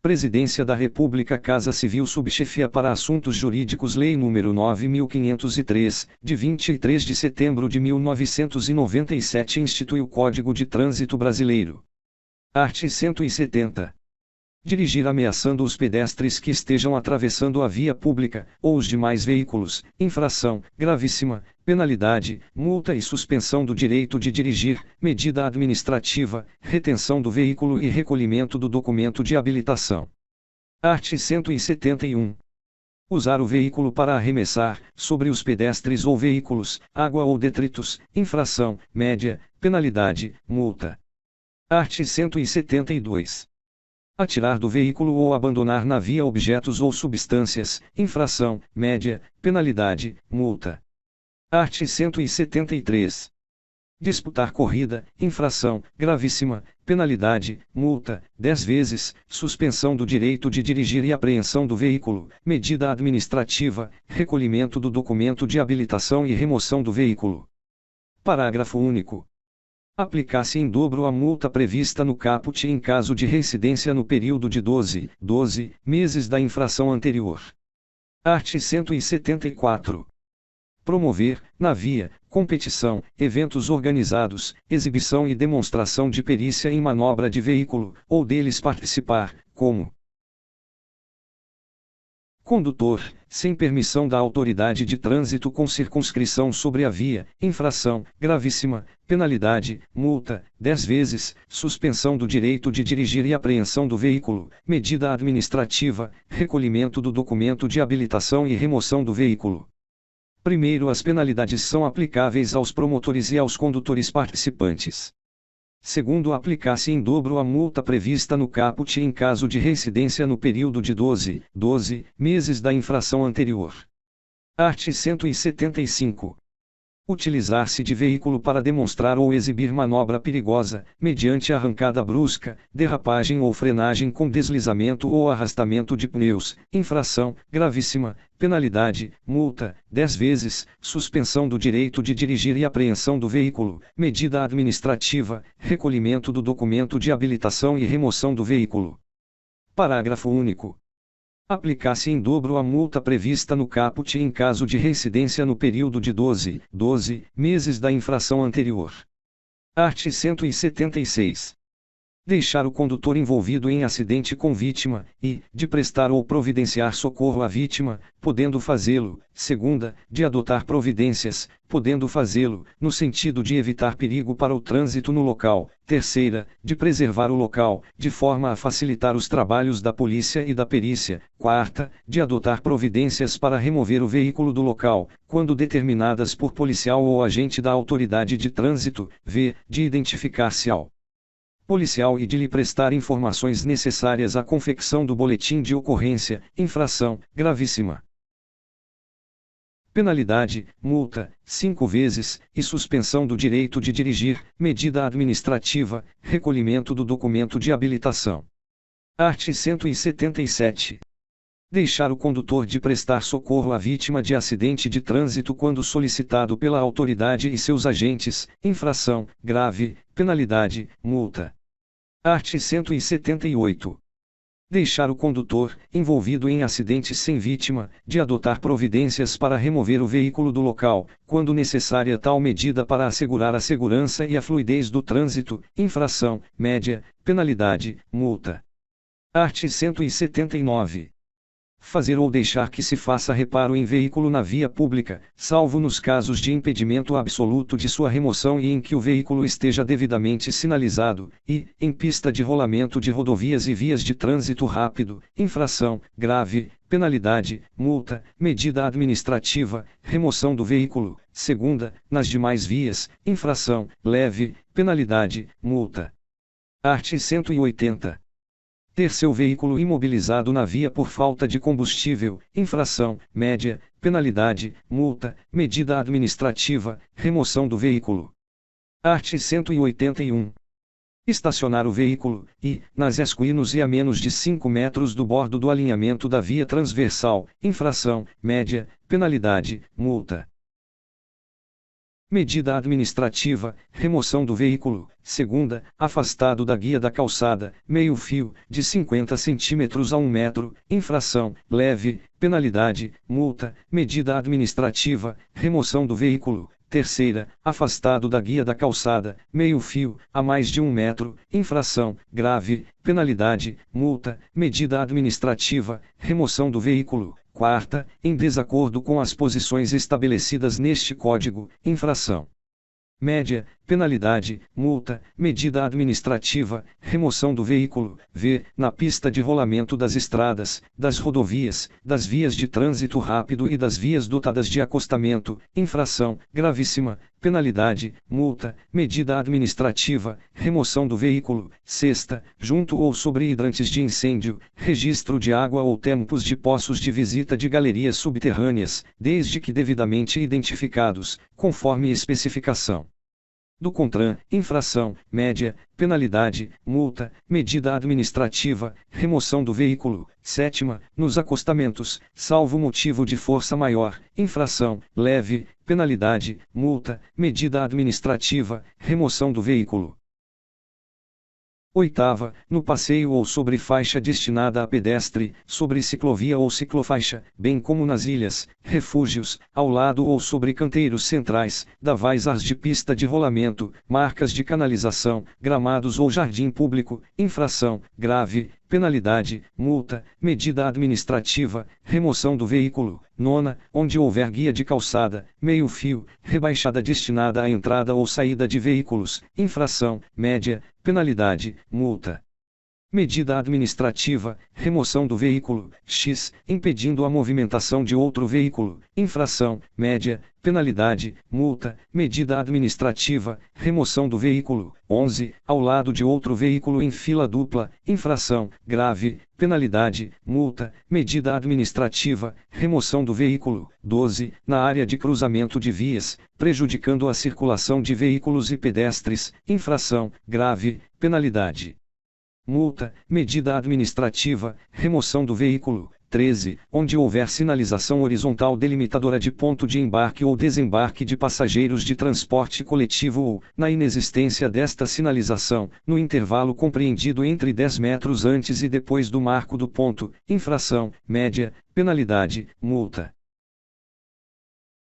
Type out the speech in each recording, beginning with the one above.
Presidência da República, Casa Civil, Subchefia para Assuntos Jurídicos, Lei nº 9.503, de 23 de setembro de 1997, institui o Código de Trânsito Brasileiro. Art. 170. Dirigir ameaçando os pedestres que estejam atravessando a via pública, ou os demais veículos, infração, gravíssima, penalidade, multa e suspensão do direito de dirigir, medida administrativa, retenção do veículo e recolhimento do documento de habilitação. Art. 171. Usar o veículo para arremessar, sobre os pedestres ou veículos, água ou detritos, infração, média, penalidade, multa. Art. 172. Atirar do veículo ou abandonar na via objetos ou substâncias, infração, média, penalidade, multa. Art. 173. Disputar corrida, infração, gravíssima, penalidade, multa, 10 vezes, suspensão do direito de dirigir e apreensão do veículo, medida administrativa, recolhimento do documento de habilitação e remoção do veículo. Parágrafo único. Aplicar-se em dobro a multa prevista no caput em caso de reincidência no período de 12 meses da infração anterior. Art. 174. Promover, na via, competição, eventos organizados, exibição e demonstração de perícia em manobra de veículo, ou deles participar, como condutor, sem permissão da autoridade de trânsito com circunscrição sobre a via, infração, gravíssima, penalidade, multa, 10 vezes, suspensão do direito de dirigir e apreensão do veículo, medida administrativa, recolhimento do documento de habilitação e remoção do veículo. Primeiro, as penalidades são aplicáveis aos promotores e aos condutores participantes. Segundo, aplicar-se em dobro a multa prevista no caput em caso de reincidência no período de 12 meses da infração anterior. Art. 175. Utilizar-se de veículo para demonstrar ou exibir manobra perigosa, mediante arrancada brusca, derrapagem ou frenagem com deslizamento ou arrastamento de pneus, infração, gravíssima, penalidade, multa, 10 vezes, suspensão do direito de dirigir e apreensão do veículo, medida administrativa, recolhimento do documento de habilitação e remoção do veículo. Parágrafo único. Aplicar-se em dobro a multa prevista no caput em caso de reincidência no período de 12 meses da infração anterior. Art. 176. Deixar o condutor envolvido em acidente com vítima, e, de prestar ou providenciar socorro à vítima, podendo fazê-lo. Segunda, de adotar providências, podendo fazê-lo, no sentido de evitar perigo para o trânsito no local. Terceira, de preservar o local, de forma a facilitar os trabalhos da polícia e da perícia. Quarta, de adotar providências para remover o veículo do local, quando determinadas por policial ou agente da autoridade de trânsito. V, de identificar-se ao policial e de lhe prestar informações necessárias à confecção do boletim de ocorrência, infração, gravíssima. Penalidade, multa, 5 vezes, e suspensão do direito de dirigir, medida administrativa, recolhimento do documento de habilitação. Art. 177. Deixar o condutor de prestar socorro à vítima de acidente de trânsito quando solicitado pela autoridade e seus agentes, infração, grave, penalidade, multa. Art. 178. Deixar o condutor, envolvido em acidente sem vítima, de adotar providências para remover o veículo do local, quando necessária tal medida para assegurar a segurança e a fluidez do trânsito, infração, média, penalidade, multa. Art. 179. Fazer ou deixar que se faça reparo em veículo na via pública, salvo nos casos de impedimento absoluto de sua remoção e em que o veículo esteja devidamente sinalizado, e, em pista de rolamento de rodovias e vias de trânsito rápido, infração, grave, penalidade, multa, medida administrativa, remoção do veículo. Segunda, nas demais vias, infração, leve, penalidade, multa. Art. 180. Ter seu veículo imobilizado na via por falta de combustível, infração, média, penalidade, multa, medida administrativa, remoção do veículo. Art. 181. Estacionar o veículo, e, nas esquinas e a menos de 5 metros do bordo do alinhamento da via transversal, infração, média, penalidade, multa. Medida administrativa, remoção do veículo. Segunda, afastado da guia da calçada, meio fio, de 50 centímetros a 1 metro, infração, leve, penalidade, multa. Medida administrativa, remoção do veículo. Terceira, afastado da guia da calçada, meio fio, a mais de 1 metro, infração, grave, penalidade, multa. Medida administrativa, remoção do veículo. Quarta, em desacordo com as posições estabelecidas neste Código, infração. Média, penalidade, multa. Medida administrativa, remoção do veículo, v, na pista de rolamento das estradas, das rodovias, das vias de trânsito rápido e das vias dotadas de acostamento, infração, gravíssima, penalidade, multa. Medida administrativa, remoção do veículo. Sexta, junto ou sobre hidrantes de incêndio, registro de água ou tempos de poços de visita de galerias subterrâneas, desde que devidamente identificados, conforme especificação do CONTRAN, infração, média, penalidade, multa. Medida administrativa, remoção do veículo. Sétima, nos acostamentos, salvo motivo de força maior, infração, leve, penalidade, multa. Medida administrativa, remoção do veículo. Oitava, no passeio ou sobre faixa destinada a pedestre, sobre ciclovia ou ciclofaixa, bem como nas ilhas, refúgios, ao lado ou sobre canteiros centrais, davais de pista de rolamento, marcas de canalização, gramados ou jardim público, infração, grave, penalidade, multa. Medida administrativa, remoção do veículo. Nona, onde houver guia de calçada, meio fio, rebaixada destinada à entrada ou saída de veículos, infração, média, penalidade, multa. Medida administrativa, remoção do veículo, x, impedindo a movimentação de outro veículo, infração, média, penalidade, multa. Medida administrativa, remoção do veículo, 11, ao lado de outro veículo em fila dupla, infração, grave, penalidade, multa. Medida administrativa, remoção do veículo, 12, na área de cruzamento de vias, prejudicando a circulação de veículos e pedestres, infração, grave, penalidade, multa. Medida administrativa, remoção do veículo, 13, onde houver sinalização horizontal delimitadora de ponto de embarque ou desembarque de passageiros de transporte coletivo ou, na inexistência desta sinalização, no intervalo compreendido entre 10 metros antes e depois do marco do ponto, infração, média, penalidade, multa.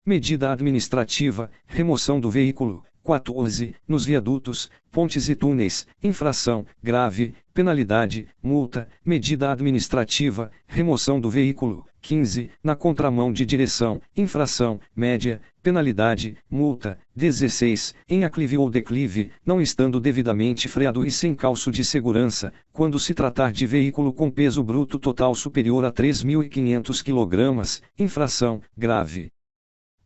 Medida administrativa, remoção do veículo, 14, nos viadutos, pontes e túneis, infração, grave, penalidade, multa. Medida administrativa, remoção do veículo, 15, na contramão de direção, infração, média, penalidade, multa. 16, em aclive ou declive, não estando devidamente freado e sem calço de segurança, quando se tratar de veículo com peso bruto total superior a 3.500 kg, infração, grave,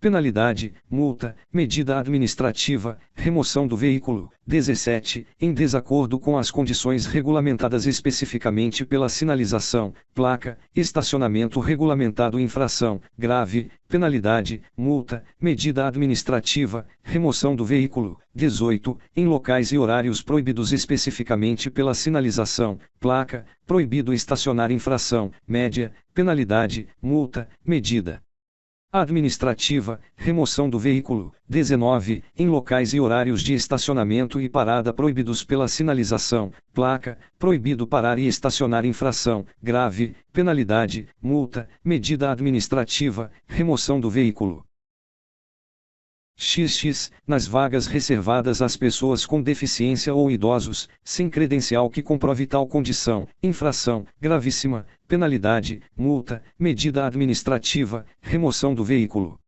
penalidade, multa. Medida administrativa, remoção do veículo. 17, em desacordo com as condições regulamentadas especificamente pela sinalização, placa, estacionamento regulamentado, infração, grave, penalidade, multa. Medida administrativa, remoção do veículo. 18, em locais e horários proibidos especificamente pela sinalização, placa, proibido estacionar, infração, média, penalidade, multa. Medida administrativa, remoção do veículo. 19, em locais e horários de estacionamento e parada proibidos pela sinalização, placa, proibido parar e estacionar, infração, grave, penalidade, multa. Medida administrativa, remoção do veículo. XX, nas vagas reservadas às pessoas com deficiência ou idosos, sem credencial que comprove tal condição, infração, gravíssima, penalidade, multa. Medida administrativa, remoção do veículo.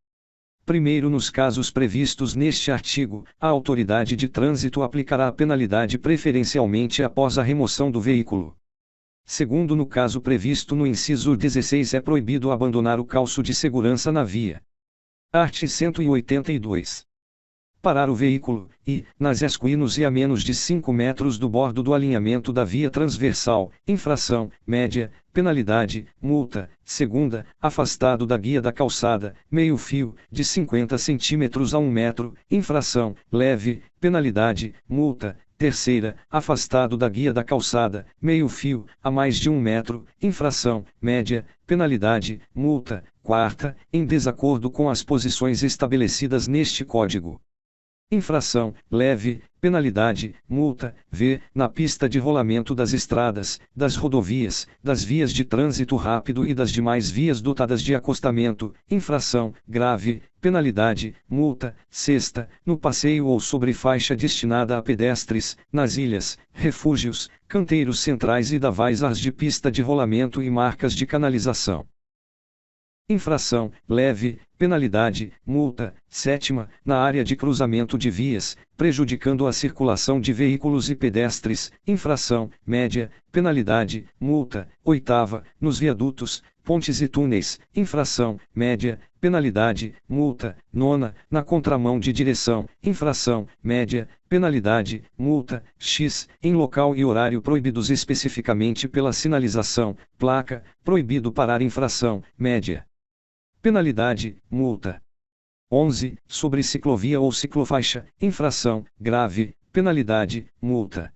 Primeiro, nos casos previstos neste artigo, a autoridade de trânsito aplicará a penalidade preferencialmente após a remoção do veículo. Segundo, no caso previsto no inciso 16, é proibido abandonar o calço de segurança na via. Art. 182. Parar o veículo, e, nas esquinas e a menos de 5 metros do bordo do alinhamento da via transversal, infração, média, penalidade, multa. Segunda, afastado da guia da calçada, meio fio, de 50 centímetros a 1 metro, infração, leve, penalidade, multa. Terceira, afastado da guia da calçada, meio fio, a mais de 1 metro, infração, média, penalidade, multa. Quarta, em desacordo com as posições estabelecidas neste Código. infração, leve, penalidade, multa, v, na pista de rolamento das estradas, das rodovias, das vias de trânsito rápido e das demais vias dotadas de acostamento, infração, grave, penalidade, multa, sexta, no passeio ou sobre faixa destinada a pedestres, nas ilhas, refúgios, canteiros centrais e davais ars de pista de rolamento e marcas de canalização. Infração, leve, penalidade, multa, sétima, na área de cruzamento de vias, prejudicando a circulação de veículos e pedestres, infração, média, penalidade, multa, oitava, nos viadutos, pontes e túneis, infração, média, penalidade, multa, nona, na contramão de direção, infração, média, penalidade, multa, x, em local e horário proibidos especificamente pela sinalização, placa, proibido parar infração, média. Penalidade, multa. 11. Sobre ciclovia ou ciclofaixa, infração, grave, penalidade, multa.